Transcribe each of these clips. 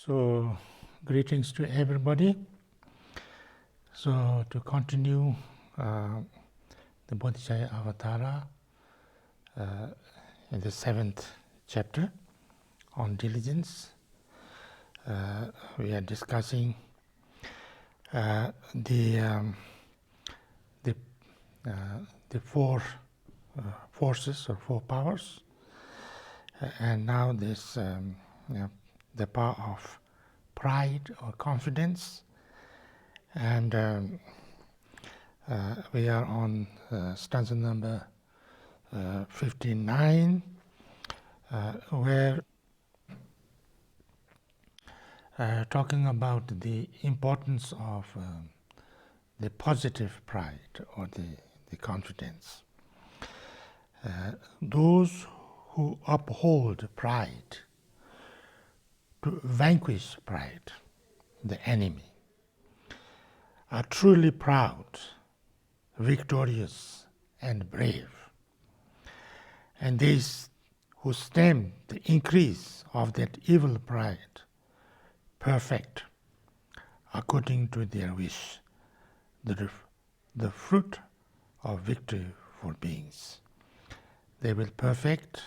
So, greetings to everybody. So, to continue the Bodhicharyavatara in the 7th chapter on diligence, we are discussing the four forces or four powers, and now this the power of pride or confidence, and we are on stanza number 59, where talking about the importance of the positive pride or the confidence. Those who uphold pride, to vanquish pride, the enemy, are truly proud, victorious, and brave. And these who stem the increase of that evil pride, perfect, according to their wish, the fruit of victory for beings. They will perfect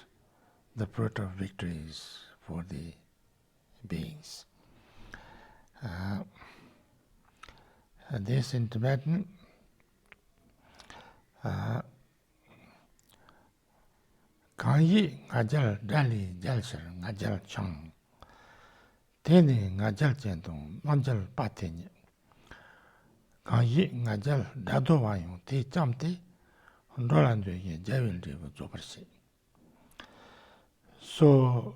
the fruit of victories for the beings. This in Tibetan, Kanyi ngajal dali jalsar ngajal chang, teni ngajal chendong manjal patenye, Kanyi ngajal dado wayong te chamte, ndolandu ye javil devu zobarsi. So,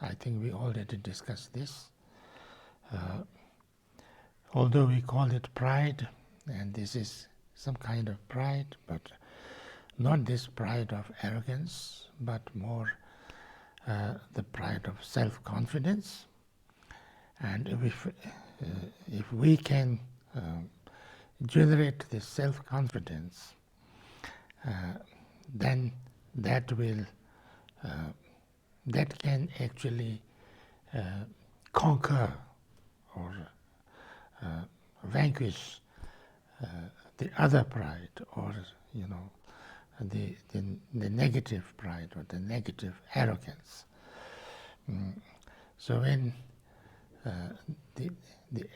I think we already discussed this. Although we call it pride, and this is some kind of pride, but not this pride of arrogance, but more the pride of self-confidence. And if we can generate this self-confidence, then that can actually conquer or vanquish the other pride, or the negative pride or the negative arrogance. So when the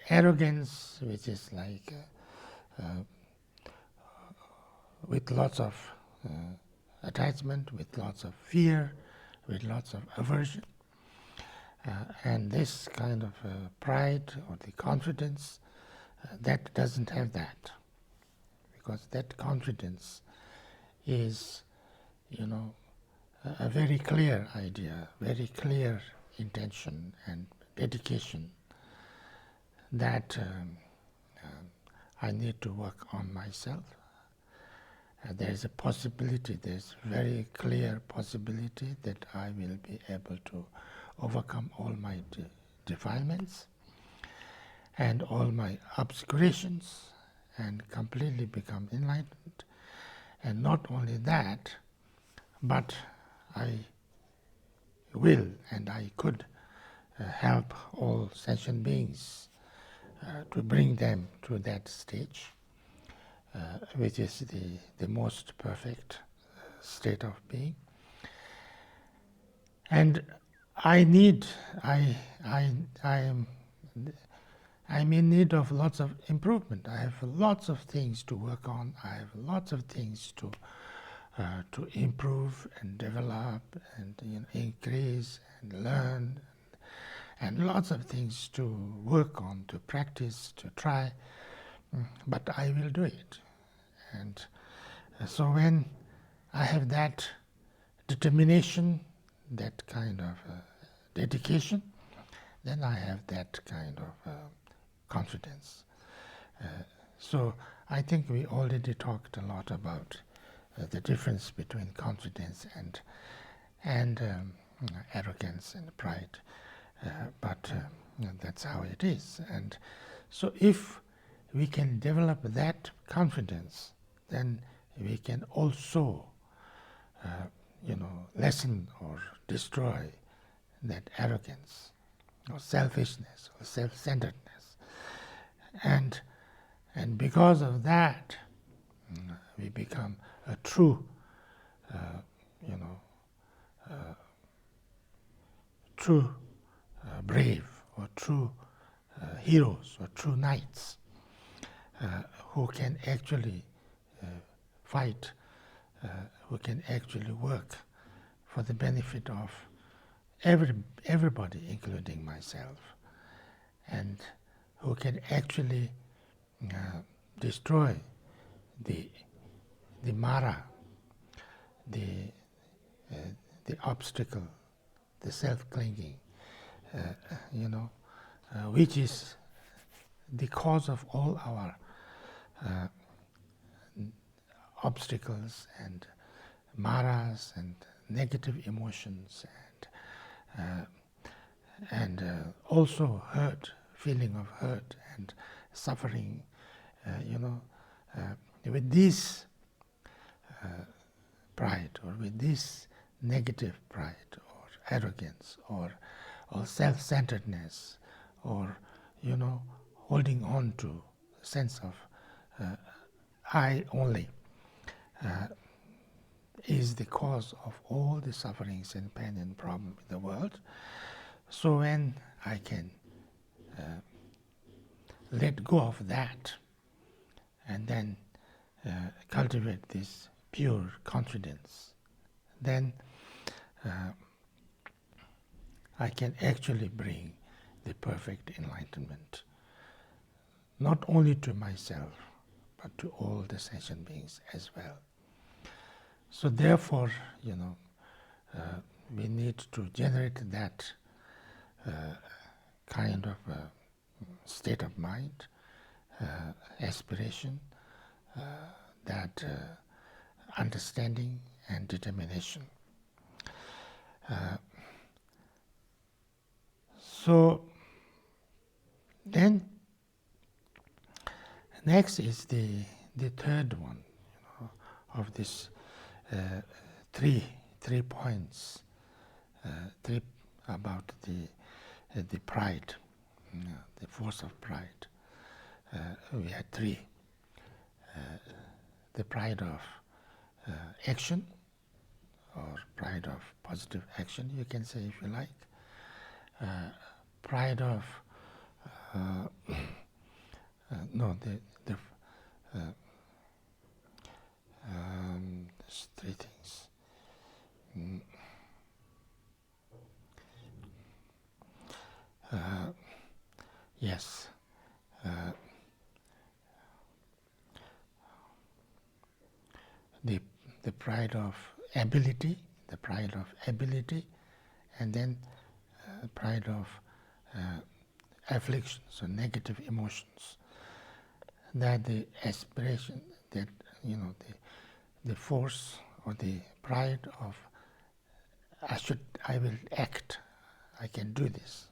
arrogance, which is like with lots of attachment, with lots of fear, with lots of aversion, and this kind of pride or the confidence, that doesn't have that, because that confidence is, a very clear idea, very clear intention and dedication that I need to work on myself. There is a possibility, there's very clear possibility that I will be able to overcome all my defilements and all my obscurations and completely become enlightened. And not only that, but I will and I could help all sentient beings to bring them to that stage, which is the most perfect state of being. And I'm in need of lots of improvement. I have lots of things to work on. I have lots of things to improve and develop and increase and learn, and lots of things to work on, to practice, to try. But I will do it. And so when I have that determination, that kind of dedication, then I have that kind of confidence. So I think we already talked a lot about the difference between confidence and arrogance and pride, but that's how it is. And so if we can develop that confidence, then we can also lessen or destroy that arrogance or selfishness, or self-centeredness. And because of that, we become a true, true brave, or true heroes, or true knights, who can actually fight, who can actually work for the benefit of everybody, including myself, and who can actually destroy the Mara, the obstacle, the self-clinging, which is the cause of all our obstacles and maras and negative emotions and also hurt, feeling of hurt and suffering. With this pride, or with this negative pride, or arrogance, or self-centeredness, or holding on to a sense of I only, is the cause of all the sufferings and pain and problem in the world. So when I can let go of that and then cultivate this pure confidence, then I can actually bring the perfect enlightenment, not only to myself, but to all the sentient beings as well. So therefore, we need to generate that kind of state of mind, aspiration, that understanding and determination. So then, next is the third one, of this three points, three about the pride, the force of pride. We had three: the pride of action, or pride of positive action, you can say, if you like. Pride of there's three things. Yes. The pride of ability, and then pride of afflictions or negative emotions. That the aspiration, that the force or the pride of I will act, I can do this,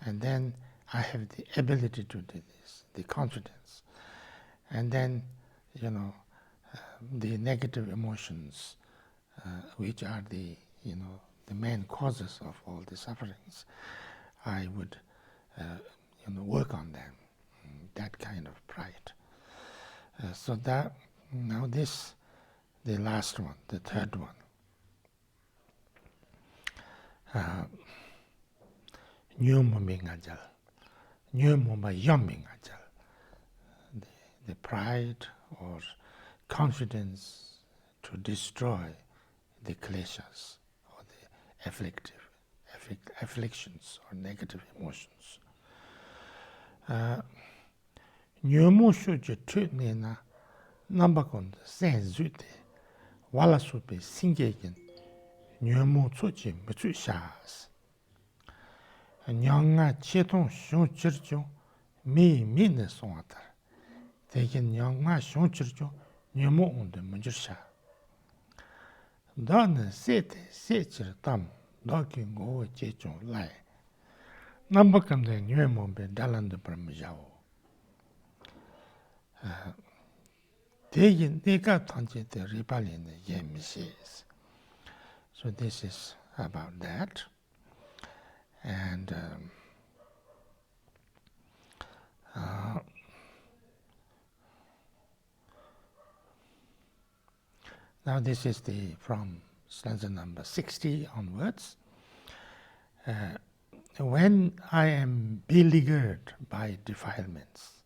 and then I have the ability to do this, the confidence, and then the negative emotions, which are the main causes of all the sufferings, I would work on them. That kind of pride. So that now this, the last one, the third one. The pride or confidence to destroy the kleshas, or the afflictions or negative emotions. Nyomu shuju tutni na nambakon sen zute wala supe singegen nyomu tsuchi mutsu shaas. Nyanga chetong shung chirchung mi ne songatar. Tegen nyanga shung chirchung nyomu onde munjirsha. Dan sete sechir tam doki ngowo chechung lai. Nambakamde nyomu be dalanda parmijao. So this is about that. And now this is from stanza number 60 onwards. When I am beleaguered by defilements,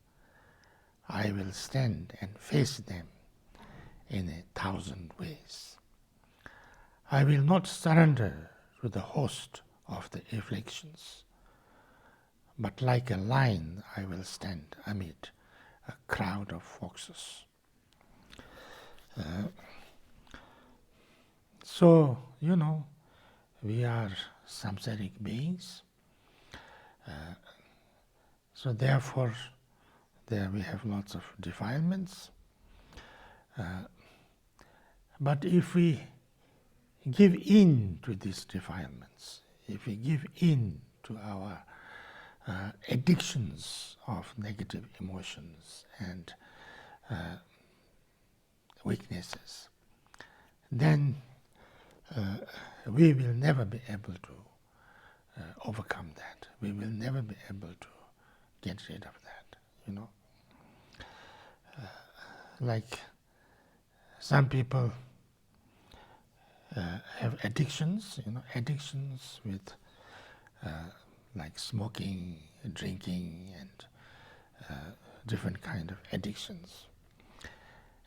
I will stand and face them in 1,000 ways. I will not surrender to the host of the afflictions, but like a lion I will stand amid a crowd of foxes. So, we are samsaric beings. So therefore, there we have lots of defilements. But if we give in to these defilements, if we give in to our addictions of negative emotions and weaknesses, then we will never be able to overcome that. We will never be able to get rid of that, like some people have addictions, addictions with like smoking, drinking, and different kind of addictions.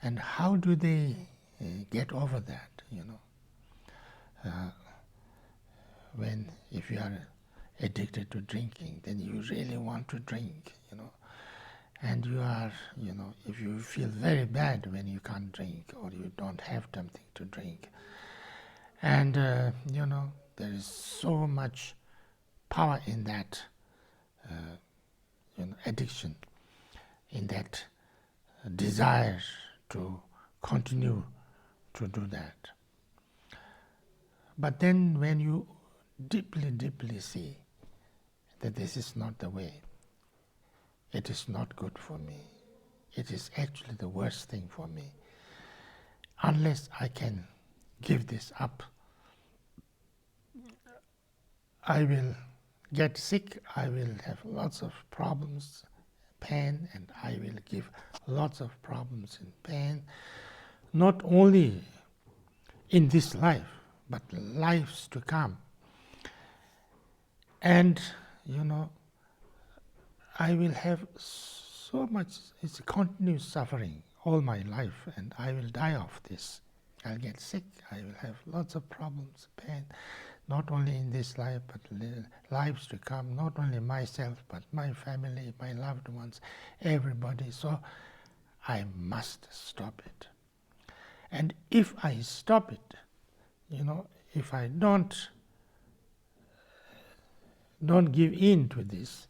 And how do they get over that, if you are addicted to drinking, then you really want to drink, and you are, if you feel very bad when you can't drink or you don't have something to drink, and there is so much power in that addiction, in that desire to continue to do that. But then when you deeply, deeply see that this is not the way, it is not good for me, it is actually the worst thing for me, unless I can give this up, I will get sick, I will have lots of problems, pain, and I will give lots of problems and pain, not only in this life, but lives to come. And, I will have so much, it's a continuous suffering all my life, and I will die of this. I'll get sick, I will have lots of problems, pain, not only in this life, but lives to come, not only myself, but my family, my loved ones, everybody. So I must stop it. And if I stop it, if I don't give in to this,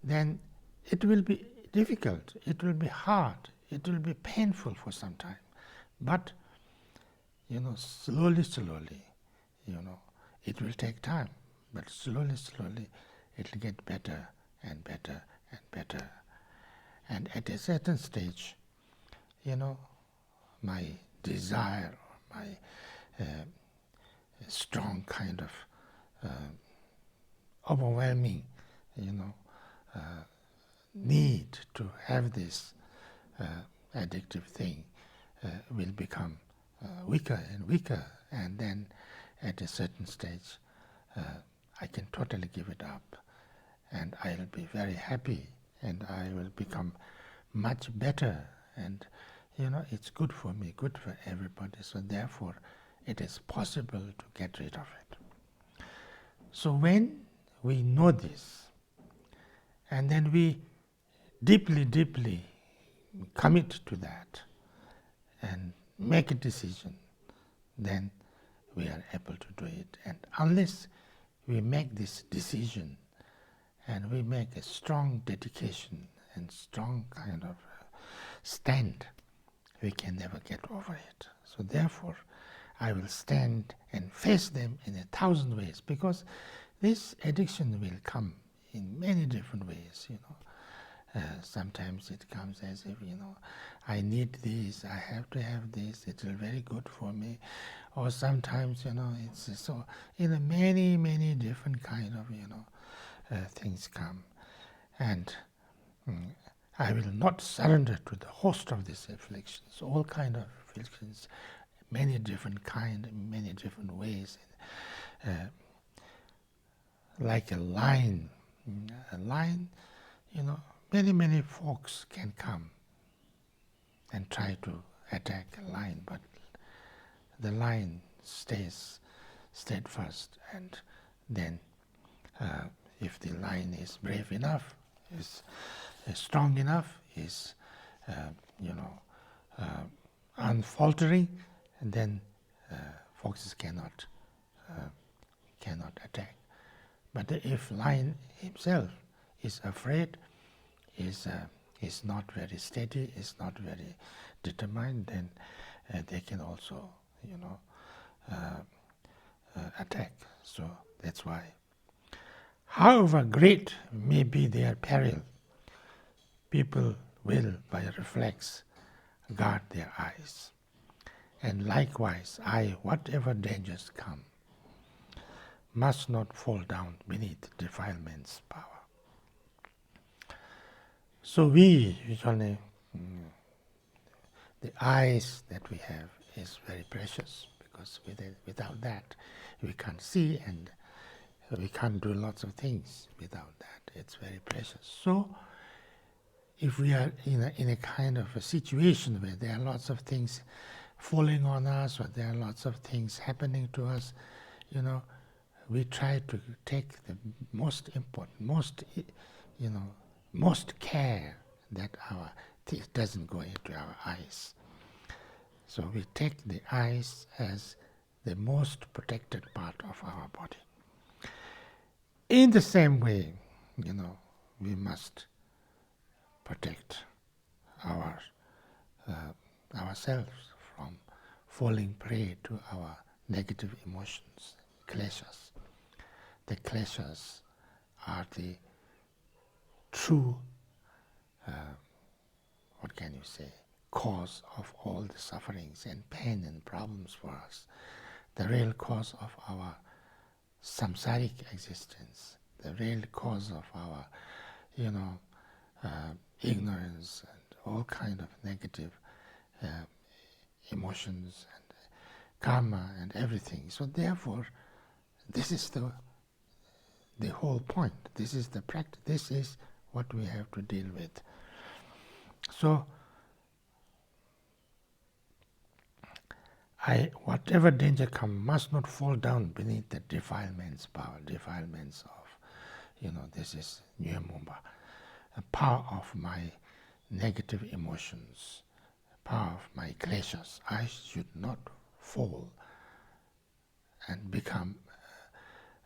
then it will be difficult, it will be hard, it will be painful for some time. But, slowly, it will take time, but slowly, it will get better and better and better. And at a certain stage, my desire, my strong kind of overwhelming, need to have this addictive thing will become weaker and weaker, and then at a certain stage I can totally give it up, and I'll be very happy, and I will become much better, and it's good for me, good for everybody, so therefore it is possible to get rid of it. So when we know this, and then we deeply, deeply commit to that and make a decision, then we are able to do it. And unless we make this decision and we make a strong dedication and strong kind of stand, we can never get over it. So therefore, I will stand and face them in 1,000 ways, because this addiction will come in many different ways, Sometimes it comes as if, I need this, I have to have this, it will be very good for me. Or sometimes, it's so, many, many different kind of, things come. And I will not surrender to the host of these afflictions, all kind of afflictions, many different kind, many different ways. Like a lion, many, many folks can come and try to attack a lion, but the lion stays steadfast, and then if the lion is brave enough, is strong enough, is unfaltering, and then foxes cannot attack. But if lion himself is afraid, is not very steady, is not very determined, then they can also attack. So that's why, however great may be their peril, people will, by reflex, guard their eyes. And likewise, I, whatever dangers come, must not fall down beneath defilement's power. So we usually, the eyes that we have is very precious, because without that we can't see, and we can't do lots of things without that. It's very precious. So if we are in a kind of a situation where there are lots of things falling on us, or there are lots of things happening to us, we try to take the most important, most care that our teeth doesn't go into our eyes. So we take the eyes as the most protected part of our body. In the same way, we must protect ourselves from falling prey to our negative emotions, kleshas. The kleshas are the true, cause of all the sufferings and pain and problems for us. The real cause of our samsaric existence, the real cause of our, ignorance and all kind of negative emotions and karma and everything. So therefore, this is the whole point. This is the practice. This is what we have to deal with. So, whatever danger come, must not fall down beneath the defilement's power. Defilements of, this is Nyamumba, a power of my negative emotions, power of my kleshas. I should not fall and become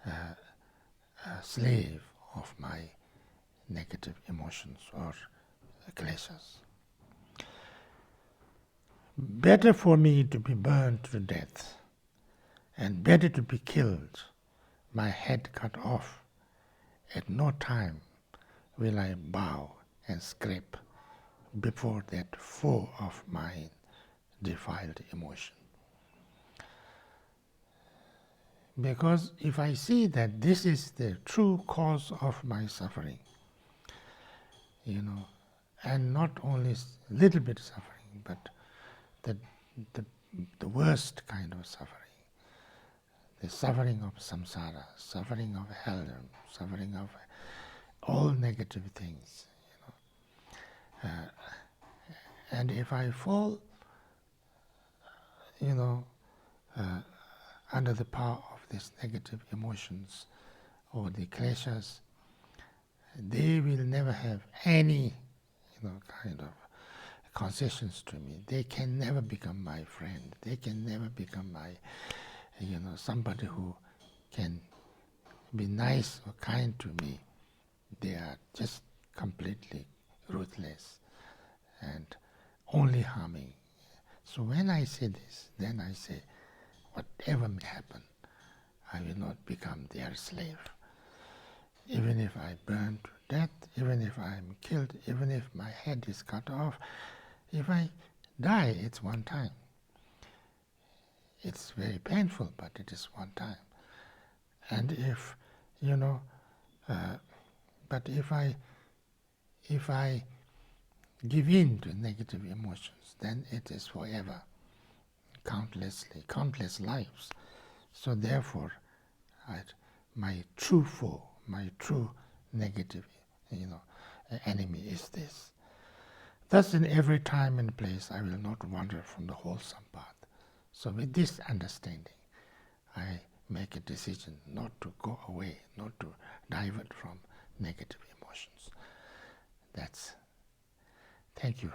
a slave of my negative emotions or kleshas. Better for me to be burned to death, and better to be killed, my head cut off. At no time will I bow and scrape before that foe of mine, defiled emotion. Because if I see that this is the true cause of my suffering, and not only little bit suffering, but the worst kind of suffering, the suffering of samsara, suffering of hell, suffering of all negative things, and if I fall, under the power of these negative emotions or the kleshas, they will never have any, kind of concessions to me. They can never become my friend. They can never become my, somebody who can be nice or kind to me. They are just completely ruthless and only harming. So when I say this, then I say, whatever may happen, I will not become their slave. even if I burn to death, even if I'm killed, even if my head is cut off, if I die, it's one time. It's very painful, but it is one time. And if, but if I give in to negative emotions, then it is forever, countless lives. So therefore, my true foe, my true negative, enemy is this. Thus, in every time and place, I will not wander from the wholesome path. So with this understanding, I make a decision not to go away, not to divert from negative emotions. Thank you.